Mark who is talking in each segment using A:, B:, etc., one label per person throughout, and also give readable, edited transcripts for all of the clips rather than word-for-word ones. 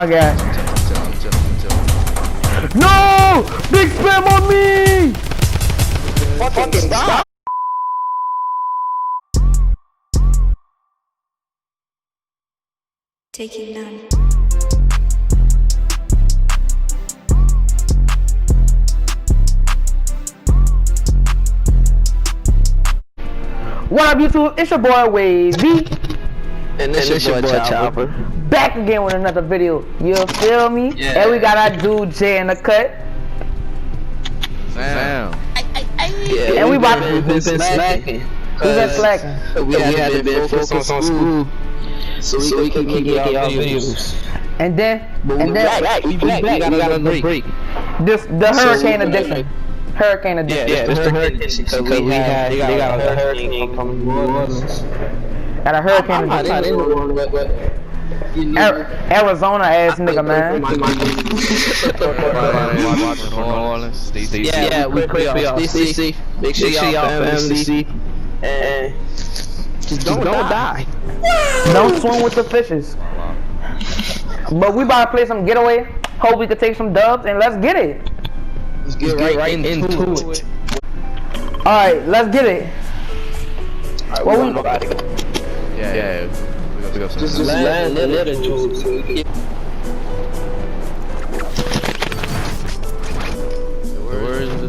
A: Okay. No! Big spam on me!
B: Fucking stop!
C: Taking none.
A: What up, YouTube? It's your boy Wavy.
B: And this is your boy Chopper.
A: Back again with another video. You feel me?
B: Yeah.
A: And we got our dude Jay in the cut.
D: Damn.
B: Yeah,
A: And we about to
B: we've been slacking.
A: We been slacking.
B: We had to be focused on school. So we can keep making y'all videos.
A: And then
B: We back. We got another break.
A: the hurricane edition. Hurricane edition.
B: Yeah, it's the hurricane because they got a hurricane coming New Orleans.
A: Got a hurricane
B: I'm not in
A: edition.
B: New Orleans, but you know.
A: Arizona ass nigga, man.
B: Yeah, we pray y'all stay safe. Make sure y'all family safe. And just don't die.
A: Don't swim with the fishes. But we about to play some getaway. Hope we could take some dubs and let's get it.
B: Let's get right into it.
A: Alright, let's get it. What we
D: Yeah. We got some.
B: Just land and let it do.
D: Where is the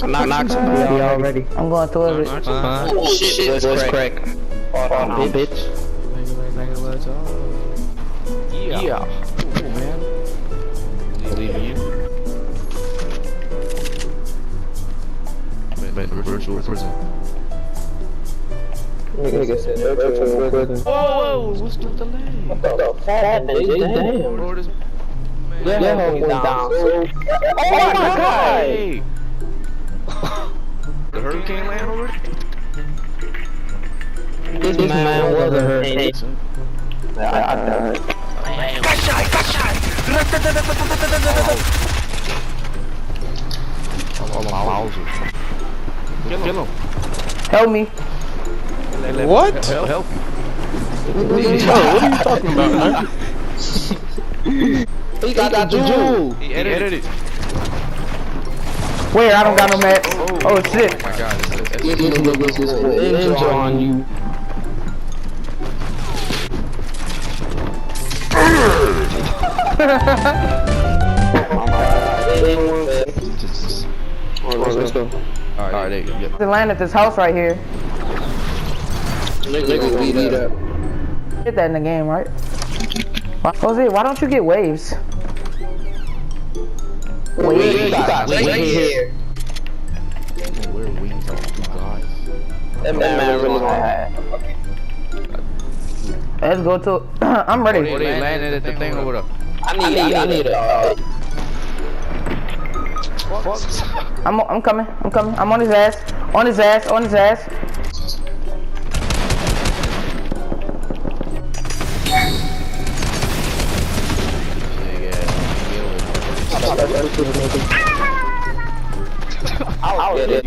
B: I'm not somebody already.
A: I'm going towards it.
B: Oh shit, voice crack. Oh, bitch.
D: Yeah. Cool, man. Leaving you. Wait, virtual prison.
B: Nigga said virtual prison.
D: Whoa, what's the delay?
B: What the fuck? Damn.
D: Lord is
B: Yeah, halfway down. Oh my god!
D: Hey. The hurricane land already?
B: This man was a hurricane. I died.
D: Kill him.
A: Help me.
D: What? Help.
B: What are you talking about, man? He got the jewel.
D: He edited it.
A: Wait, I don't got no match. Oh shit.
D: Oh my god.
B: This nigga's just put ninja on you. Let's go.
D: Alright, there you go.
A: To land at this house right here.
B: Nigga, beat it up.
A: Get that in the game, right? Jose, why don't you get waves?
B: Wait, you got right here.
D: Where are we talking, guys?
B: That man really high.
A: Let's go to. I'm ready.
D: Where they landed at the thing over there?
B: I need a
A: I'm coming. I'm on his ass. On his ass.
B: I'll get it.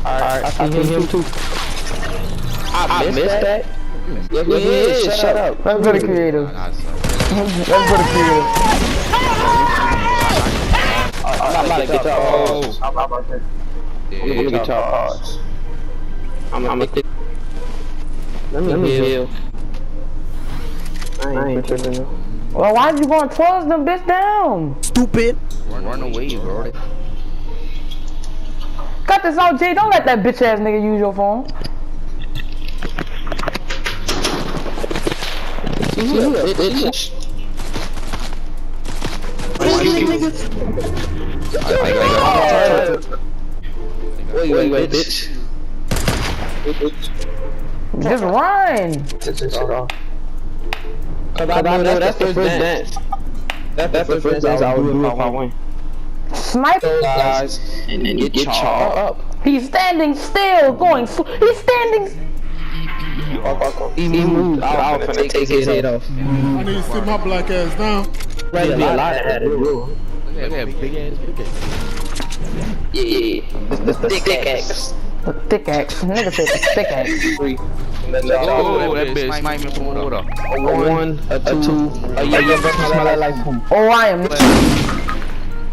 B: Alright, I see him too. I missed that? Yeah, shut up.
A: Let's go to creative. Let's go to creative.
B: I'm about to get y'all. I'm about to get y'all cards. I'm gonna get. Let me heal. I ain't tripping.
A: Well, why you going towards them, bitch, down?
B: Stupid.
D: Run away, bro.
A: Cut this out, Jay. Don't let that bitch ass nigga use your phone.
B: You a bitch. Wait, bitch.
A: Just run.
B: Cause I know that's the first dance. That's the first dance I would do if I win.
A: Snipe.
B: Guys, and then get charred up.
A: He's standing still, going. He's standing.
B: He moved. I was finna take his head off.
E: I need to sit my black ass down.
B: Rather be a lot of that to do.
D: Look at that big ass.
B: Yeah. The thick axe.
A: The thick axe. Nigga said the thick axe.
B: 3.
D: Oh, that bitch sniping from water.
B: A 1, a 2, a yeah, bro, smell like poop.
A: Oh, I am.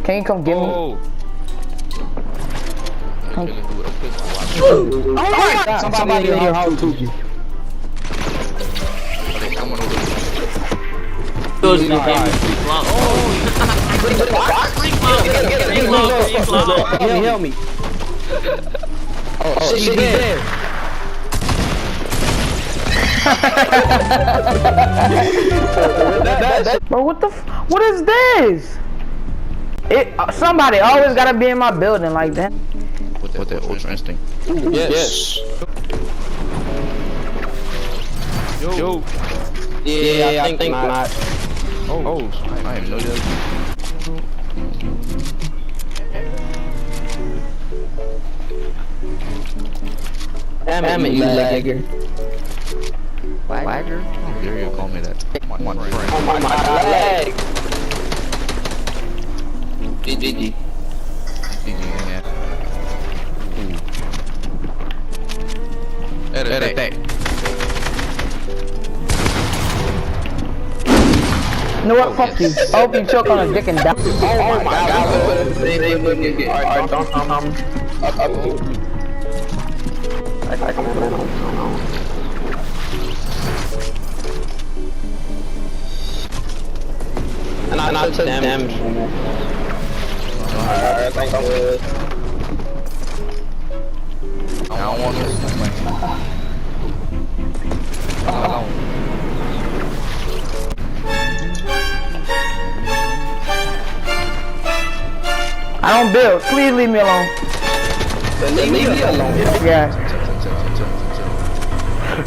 A: Can you come get me?
D: Oh.
A: Oh my God!
B: Somebody in your house too. Help me. Oh, she's dead.
A: Bro, what is this? Somebody always gotta be in my building like that.
D: With that ultra instinct.
B: Yes.
D: Yo.
B: Yeah, I think not.
D: Oh, I didn't know that.
B: Damn it, you lagger.
D: Lagger? How dare you call me that? One friend.
B: Oh my God, lag. GG.
D: Yeah. Edit that.
A: You know what? Fuck you. I hope you choke on a dick and die.
B: Oh my God. Alright, don't. And I took damage from it. Alright, I think I'm good.
D: I don't want this.
A: I don't build. Please leave me alone.
B: Leave me alone.
A: Yeah.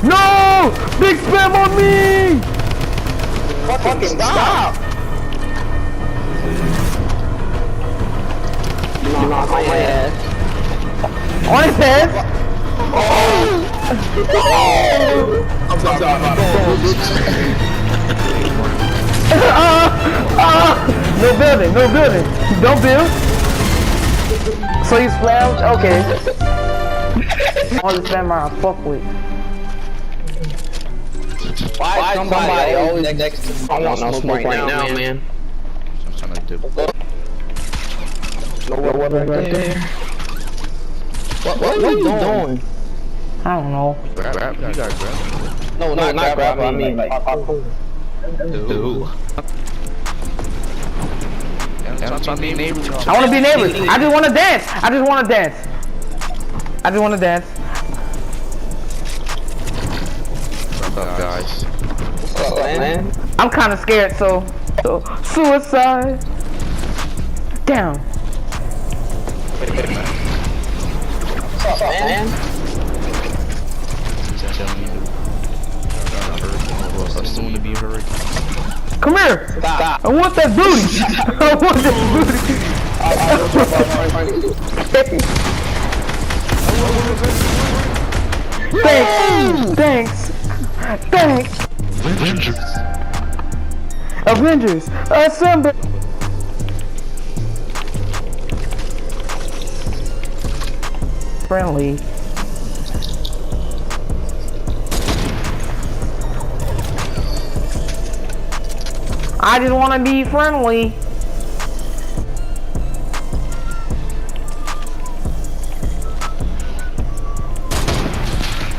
A: No! Big spam on me!
B: Fucking stop! You knocked my ass.
A: On his head? No building, no building. Don't build. So you spam? Okay. All the spam I fuck with.
B: Why somebody always next to me? I want no smoke right now, man.
D: I'm trying to do.
B: What right there? What are you doing?
A: I don't know.
D: Grab. You gotta grab.
B: No, not grab. I mean like harpoon.
D: Dude.
A: I wanna be neighbors. I just wanna dance. I just wanna dance.
D: What's up, guys?
B: What's up, man?
A: I'm kinda scared, so suicide. Down.
B: What's up, man?
D: Soon to be hurried.
A: Come here.
B: Stop.
A: I want that booty. I want that booty. Thanks. Avengers, assemble. Friendly. I just want to be friendly.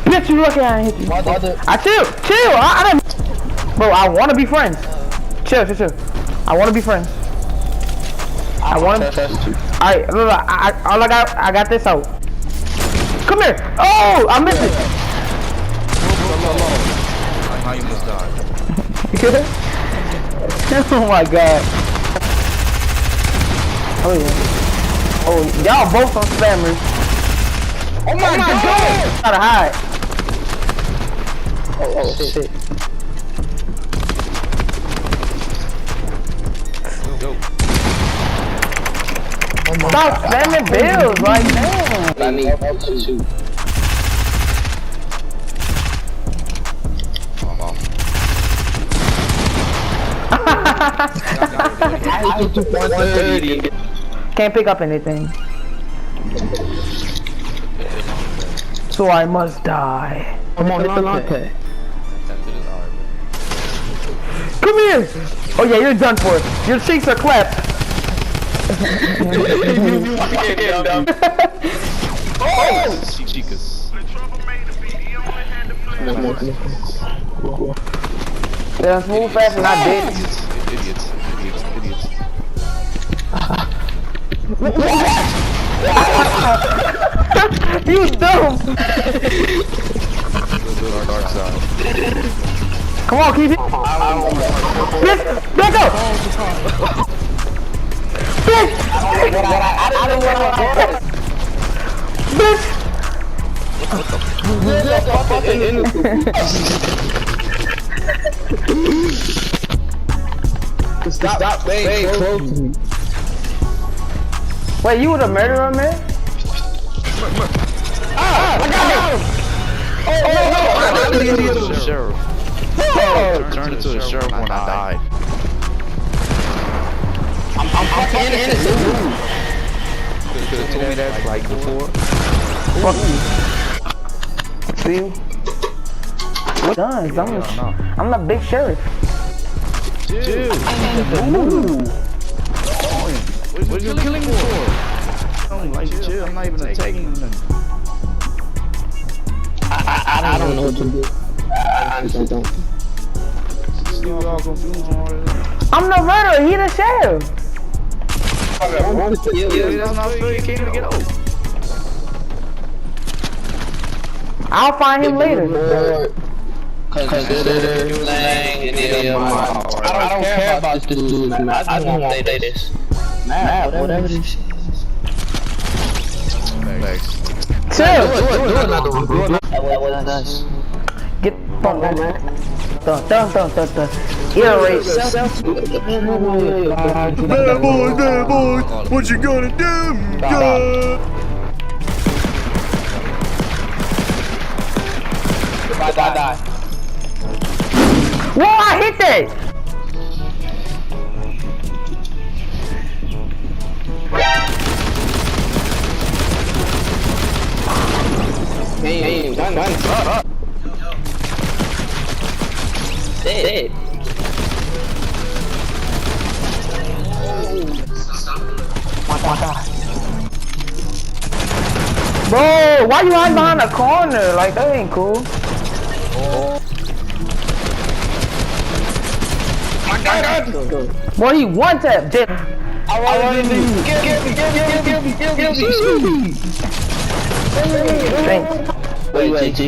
A: Bitch, you lucky I didn't hit you. I chill. I didn't. Bro, I want to be friends. Chill. I want to be friends. I want to. Alright, look, I got this out. Come here. Oh, I missed it.
D: How you must die.
A: Oh my god. Oh yeah. Oh, y'all both some spammers. Oh my god! Gotta hide.
B: Oh shit.
A: Stop spamming bills like that.
B: I need to shoot.
A: Can't pick up anything. So I must die.
B: Come on, hit the latte.
A: Come here! Oh yeah, you're done for. Your cheeks are clapped.
D: Oh! Chicas.
A: Yeah, move fast and I did.
D: Idiots.
A: You dumb!
D: Dark side.
A: Come on, keep it. Bitch, back up! Bitch! Bitch!
B: Stop being close to me.
A: Wait, you were the murderer, man? I got him!
D: Turned into the sheriff. Turned into the sheriff when I died.
B: I'm fucking innocent.
D: Could've told me that like before.
A: Fuck you. See you? What guns? I'm the big sheriff.
D: Dude. What are you killing me for? I'm like, chill, I'm not even attacking them.
B: I don't know what to do. I honestly don't.
A: I'm the murderer, he the sheriff.
D: That's not fair, you can't even get over.
A: I'll find him later.
B: Consider playing any of my... I don't care about this dude, man. I just want to say this. Nah, whatever this shit.
A: Chill!
B: Do another one. That was nice.
A: Get fucked, man. Dun. Iterate.
E: Bad boy, what you gonna do?
B: Die.
A: Whoa, I hit that!
B: Hey, one. Dead.
A: Bro, why you hiding behind a corner? Like, that ain't cool. Boy, he one tap, Jay.
B: I want to give me.
A: Thanks.
B: Wait, G.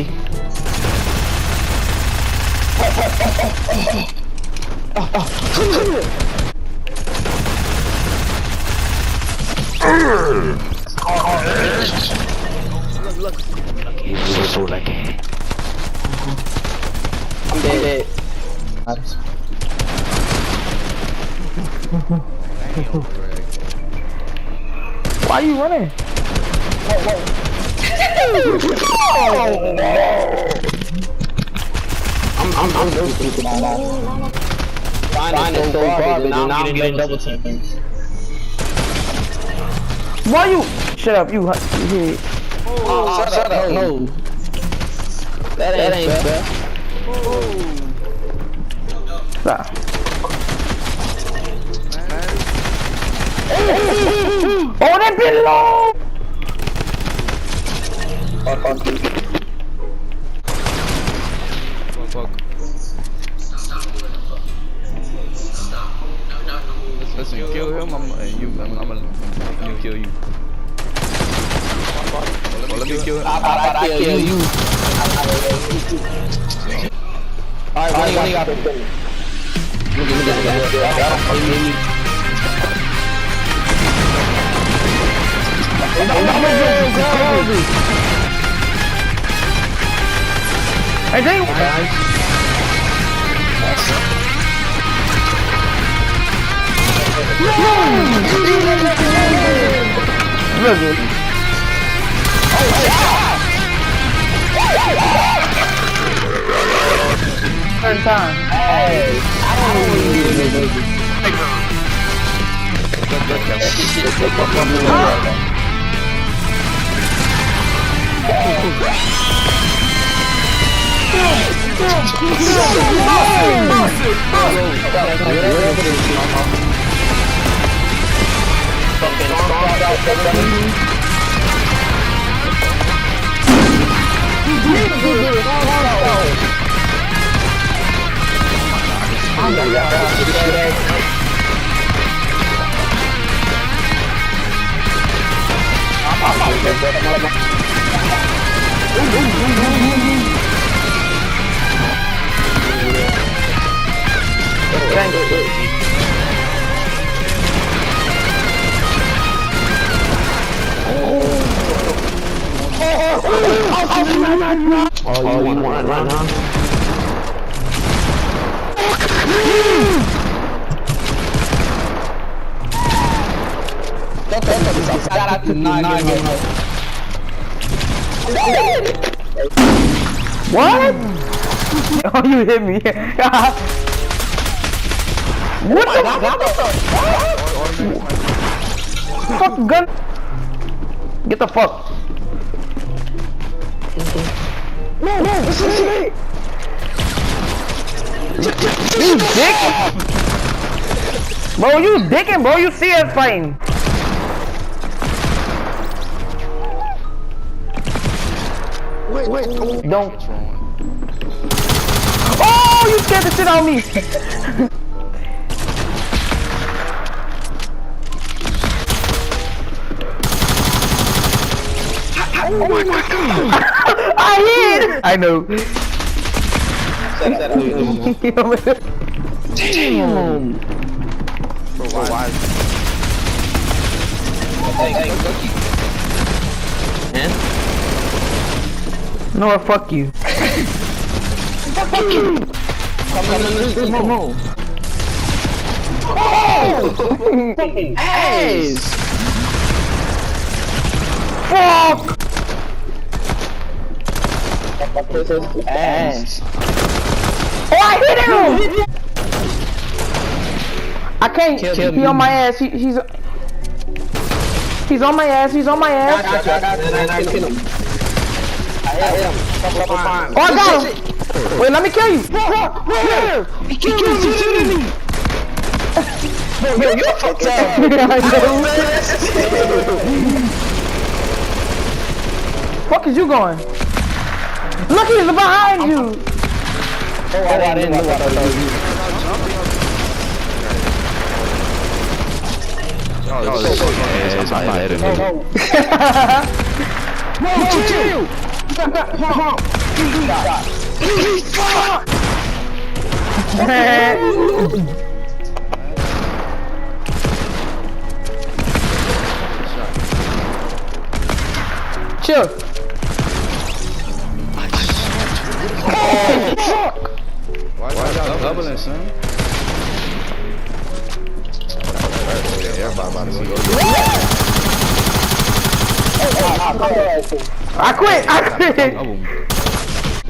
B: Look. So lucky. I'm dead.
A: Why are you running?
B: I'm so stupid on that. Fine is so garbage, and now I'm getting double teamed.
A: Why you? Shut up, you idiot.
B: Shut up. No. That ain't fair.
A: Stop. Oh, that bit low!
D: Fuck. Listen, kill him, I'm gonna kill you. Let me kill him.
B: I kill you. Alright, what do you got?
A: Hey, they... Third time.
B: Hey, I don't know. Oh, you want it right now?
A: What? Oh, you hit me. What the fuck gun? Get the fuck. No, this is me. You dick. Bro, you dicking, bro. You see us fighting.
D: Wait.
A: Don't. Oh, you scared the shit out of me.
D: Oh my god!
A: I hit. I know.
B: Damn!
D: Bro, why?
A: No, fuck you.
B: Fuck you! Come on. Oh! Fucking ass!
A: Fuck!
B: Ass.
A: Oh, I hit him! I can't. He on my ass. He's on my ass. He's on my ass.
B: I hit him.
A: Oh, I got him. Wait, let me kill you.
B: He killed me. Yo, you fucked up.
A: Fuck is you going? Look, he's behind you.
B: Oh, I didn't know what I told you.
A: Chill.
D: Why y'all doubling, son?
A: I quit.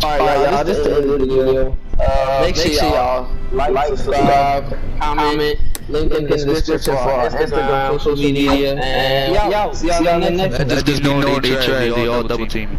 B: Alright, y'all, this is the end of the video. Make sure y'all like, subscribe, comment, link in the description for our Instagram, social media, and y'all, see y'all in the next one.
E: That's just no, they try, they all double team.